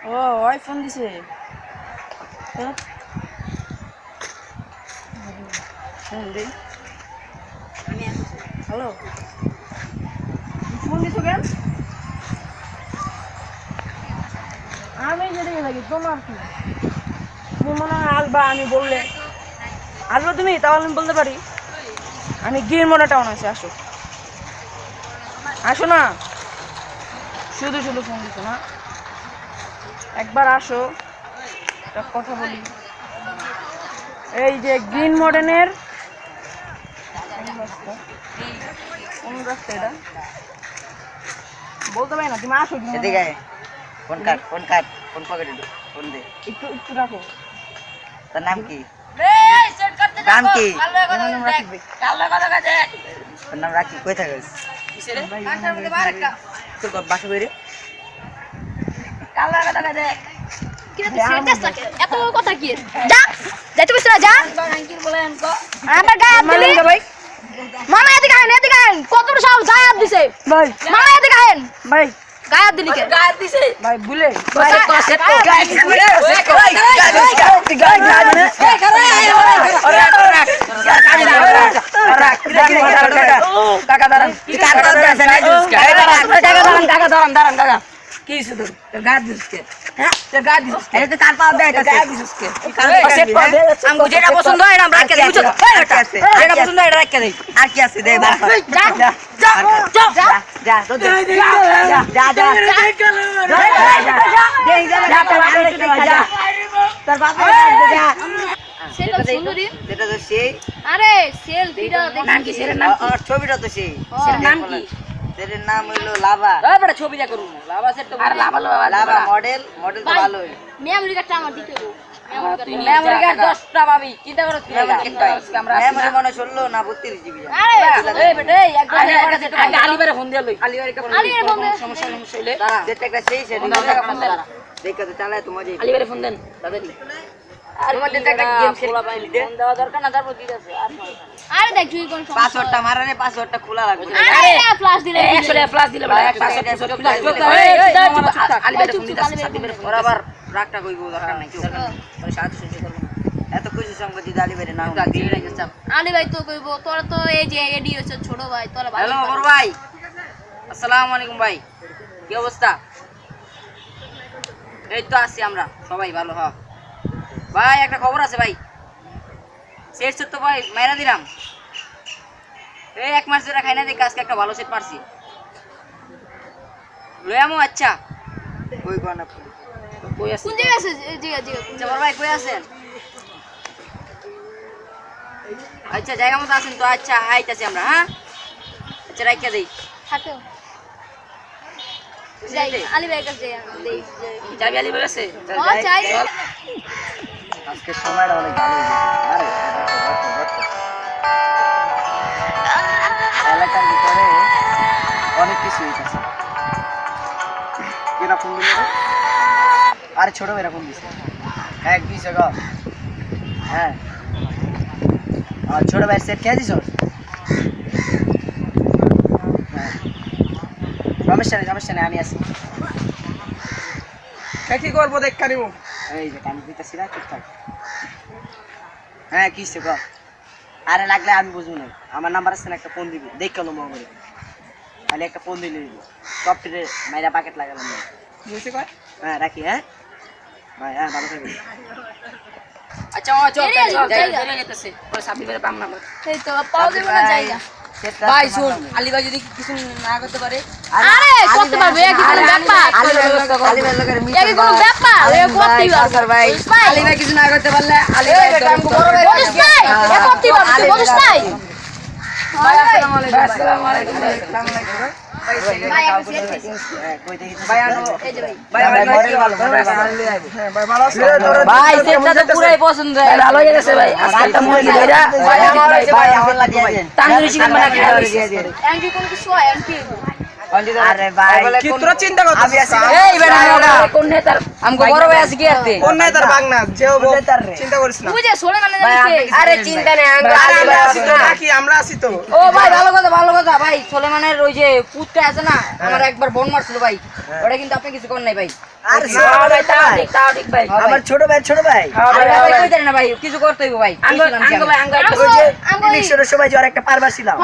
ও ওই ফোন দিছে hello phone দিছো কেন আমি যেতে থাকি তোমার কি তুমি মনে হয় আসবা আমি বললে আসবো তুমি তাহলে আমি বলতে পারি আমি গিয়ে মনে টাউন আছে আসো আসো না শুধু শুধু ফোন দিছো না একবার আসো একটা কথা বলি এই যে গ্রিন মডার্নের কোন রাস্তা এটা বলতে পারি না তুমি আসো এদিকে কোন পকেটে কোন দে একটু একটু রাখো তার নাম কি নাম কি তোর নাম রাখি কই থাকিস তোর বাসা বেরে এত কথা কি যা যাইতে কইছ না যা আমার গায়ে হাত দিলি ভাই মামা এদিকে আইন কত বড় সাহস গায়ে হাত দিছে ভাই মামা এদিকে আইন ভাই গায়ে হাত দিলি কে গায়ে হাত দিছে ভাই ভুলে কাকা দাঁড়ান কাকা কি শুধু গায়ে দিসকে হ্যাঁ গায়ে দিসকে এটা কার পাও দে এটা গায়ে দিসকে আমগো যেটা পছন্দ হয় এটা আমরা রাখতে দেই বুঝছো যেটা পছন্দ এটা রাখতে দেই আর কি আছে দে যা যা যা যা তো দে যা যা তোর বাবা যা সেটা সুন্দরী যেটা তো সেই আরে সেলফিটা দেখি নাম কি সেরের নাম কি ছবিটা তো সেই সেরের নাম কি এর নাম হলো লাভা ওই বড় ছবিটা করুন লাভা সেট তো আরে লাভা লাভা মডেল তো ভালোই মেমরি কার্ডটা আমার দিতে গো মেমরি কার্ড 10টা পাবি চিন্তা করো তুই আমরা মেমরি মনে 16 না 32 জিবি আরে এই বেটা এই একদম আগে আলিবারে ফোন দিয়ে লই আলিবারে কে আলিবারে ফোন দে। সমস্যা হইলে যেটা একটা সেই সেটা ফোন দেন দেখতে চালায় তো মজা আলিবারে ফোন দেন দাদাজি আর তোমাদের তো একটা গেম খেলি ফোন দেওয়া দরকার না তারপর দিতে আছে আরে দেখ তুই কোন সমস্যা পাসওয়ার্ডটা মারারে পাসওয়ার্ডটা খোলা লাগবে আরে ফ্ল্যাশ দিলে 100 টাকা প্লাস দিলে বড় 100 আলিবারে ফোন দিতে আছে ওরা আবার রাগটা কইবো দরকার নাই কেউ সাহায্য সহ্য করব এত কিছু সম্পত্তি দালি বেরে না আলী ভাই তো কইবো তোরা তো এই যে এডি হচ্ছে ছোট ভাই তোরা ভাই হ্যালো বড় ভাই আসসালামু আলাইকুম ভাই কি অবস্থা এই তো আছি আমরা সবাই ভালো হ ভাই একটা খবর আছে ভাই সেট তো ভাই মাইরা দিলাম এই এক মাস ধরে খাই না দেখি আজকে একটা ভালো সেট পারছি লয়ামো আচ্ছা কই কোন আপনি কই আছে কোন জায়গা আছে জিগা জিগা আচ্ছা বড় ভাই কই আছেন আচ্ছা জায়গা মতো আছেন তো আচ্ছা আইতাছি আমরা হ্যাঁ আচ্ছা রাখিয়া দেই থাকো যাই আলী ভাই কাছে যাই দেই যাবি আলিবারে আছে ও চাই আজকে সময়টা অনেক ভালো আরে এলাকার ভিতরে অনেক কিছু হইতাছে কেনা ফোন দিল আরে ছোট মেয়েরা ফোন দিছে হ্যাঁ দিছে গো হ্যাঁ আর ছোট ভাই সেট খেয়ে দিছ হ্যাঁ সমস্যা নেই আমি আছি কি করবো দেখ কারিব এই যে কান দিতেছি না ঠিকঠাক হ্যাঁ কিসে গো আরে লাগলে আমি বুঝবো না আমার নাম্বার আছে না একটা ফোন দিবি দেখ কেন মোবাইলে খালি একটা ফোন দিলে দিব সফটওয়্যারে মাইরা প্যাকেট লাগালাম বুঝতে কয় হ্যাঁ রাখি হ্যাঁ ভাই হ্যাঁ ভালো থাকবি আচ্ছা চল চলে যেতেছে পরে সাবির বেরে পাম না এই তো পাও দেব না জায়গা ভাই শুন আলী ভাই যদি কিছু না করতে পারে আরে করতে পারবে কি কোনো ব্যাপার আলী ভাই লোকের মিট কি কোনো ব্যাপার এ করতেই পারবে ভাই আলী ভাই কিছু না করতে পারলে আলী ভাই বলিস নাই এ করতেই পারবে বলিস নাই ভাই আসসালামু আলাইকুম ভাই একটা সিগারেট খাইছি ভাই আনো এই যে ভাই মডেল ভালো ভাই সেটটা তো পুরাই পছন্দ হয় ভালো হয়ে গেছে ভাই আজকে মুরগি ধইরা ভাই আমার লাগে দেন তান্দুরি চিকেন বানা খাই এমপি কোন কিছু হয় এমপি আরে ভাই কি তোরা চিন্তা করছিস এই বেটা কোন নেতার আমগো বড় ভাই আছে কি আতে কোন নাই তার বাগনা যে চিন্তা করিস না তুই যে সোলে মানে জানিস আরে চিন্তা নেই আমরা আছি তো নাকি আমরা আছি তো ও ভাই ভালো কথা ভাই সোলেমানের ওই যে পুতটা আছে না আমার একবার বোন মারছিল ভাই ওটা কিন্তু আপনি কিছু করেন নাই ভাই আরে ভাই তাও ঠিক ভাই আমার ছোট ভাই ভাই কই দেন না ভাই কিছু করতে হইব ভাই আঙ্গ ভাই ওই যে ইলেকশনের সময় যে একটা পারবা ছিলাম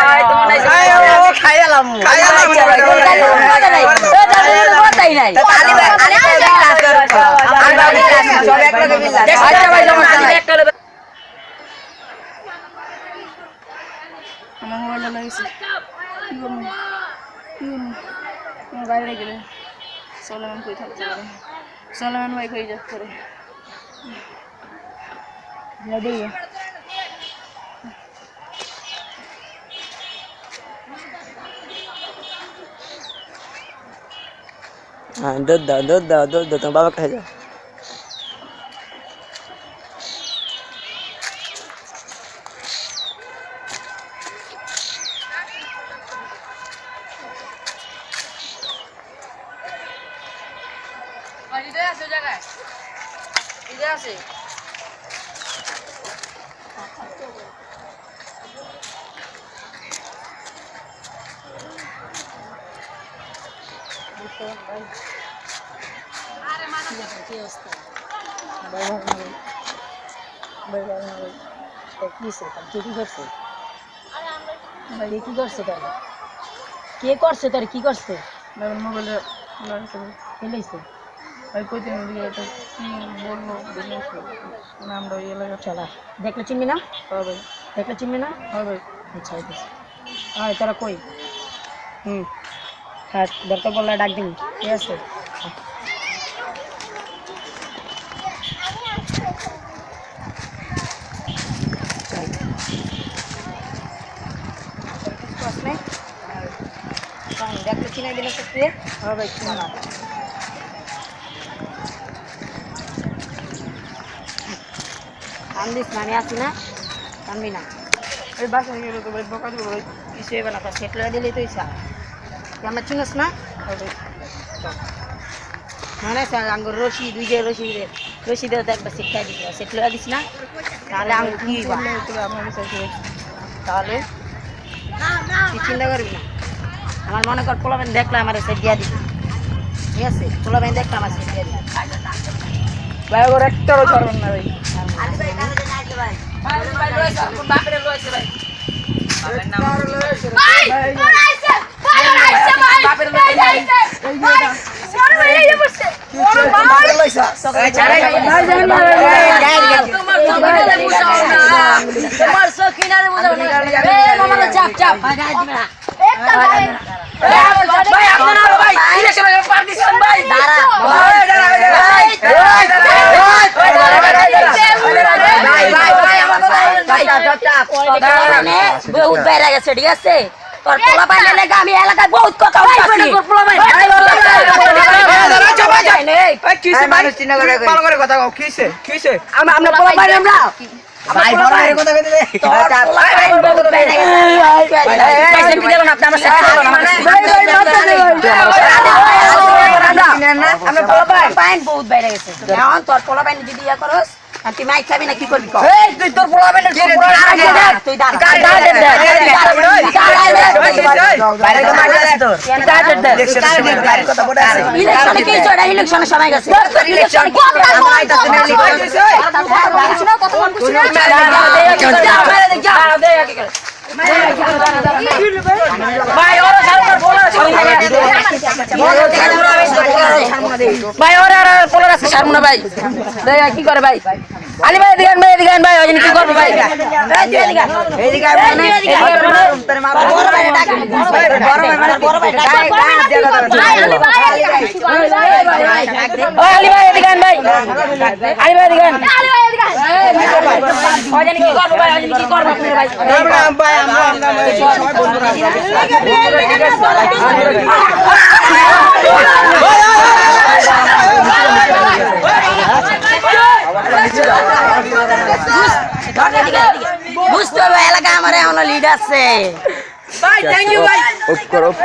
ভাই তোমার নাই ও খাইলাম কথাই নাই আলি ভাই সব এক লগে মিল লাগে আচ্ছা ভাই সমস্যা নাই আমার মোবাইলটা লাগিয়েছে কি করবো আমার গাড়ি রেখে দে সোলেমান কই থাকতে পারে সোলেমান ভাই কই যাচ্ছে করে হ্যাঁ দুধ দাও তোমার বাবা খাই যাও হৃদয় আছে জায়গায় হৃদয় আছে কে করছে তোর কি করছে দেখুন মোবাইলটা লাগিয়েছে কে লইছে ভাই কই দিন এটা কি বললো বিজনেস নামটা ওই এলাকা চলা দেখলে চিনবি না হবে দেখলে চিনবি না হবে আচ্ছা এই আয় তোরা কই হ্যাঁ দরকার বললে ডাক দিন ঠিক আছে দেখলে চিনাই দিলে সত্যি হবে কি না কান্দিস না আমি আছি না কান্দি না এই বাসায় গেলে তো ভাই বকা দেবো ভাই কিছু হবে না তোর সেট লয়ে দিলেই তো ইচ্ছা তুই আমার চিনিস না হবে মানে আঙ্গুর রশি দুই যে রশি দিয়ে একবার সেট খাই দিস সেট লয়ে দিস না তাহলে আঙ্গুর কি হইবা আপনার চাইছে তাহলে তুই চিন্তা করবি না আমার মনে কর পোলাবেন দেখলে আমার সেট দিয়া দিবি ঠিক আছে পোলাবেন দেখলে আমার সেট দিয়া দিবি ভাই ওর একটারও ছাড়বেন না ভাই তোমার সখিনারে বুঝাও না চাপ চাপ ভাই আপনারা ভাই ইলেকশন পার্টিশন ভাই দাঁড়া বহুত বাইরে গেছে ঠিক আছে তোর পোলা পাইলে লেগে আমি এলাকায় বহুত কথা বলছি ভালো করে কথা কও কিসে আমরা পোলা পাইলে আমরা ভাই বড় করে কথা কইতে দে আমরা পোলা পাইন বহুত বাইরে গেছে এখন তোর পোলা পাইন যদি ইয়া করস আর তুই মাইক খাবি না কি করবি কর তুই তোর পোলা বেনের তুই দাঁড়া বাইরে কথা আছে তোর বাইরে কথা বড় আছে ইলেকশনে কি চড়া ইলেকশনের সময় গেছে ইলেকশন আমরা আইতাছি না ভাই ওরা সারা বলা ভাই ওরা পোলা আছে সারমুনা ভাই কি করে ভাই আলী ভাই দিগান ভাই ওই কি করবে ভাই এইদিকে তোর মা বড় ভাই ডাক বড় ভাই ডাক ও আলী ভাই দিগান ভাই আলী ভাই দিগান ও জানি কি করবো ভাই, ও জানি কি করবো আপনারা ভাই। বুঝতে হবে এলাকায় আমার এখনো লিড আছে ভাই থ্যাংক ইউ ভাই অফ করো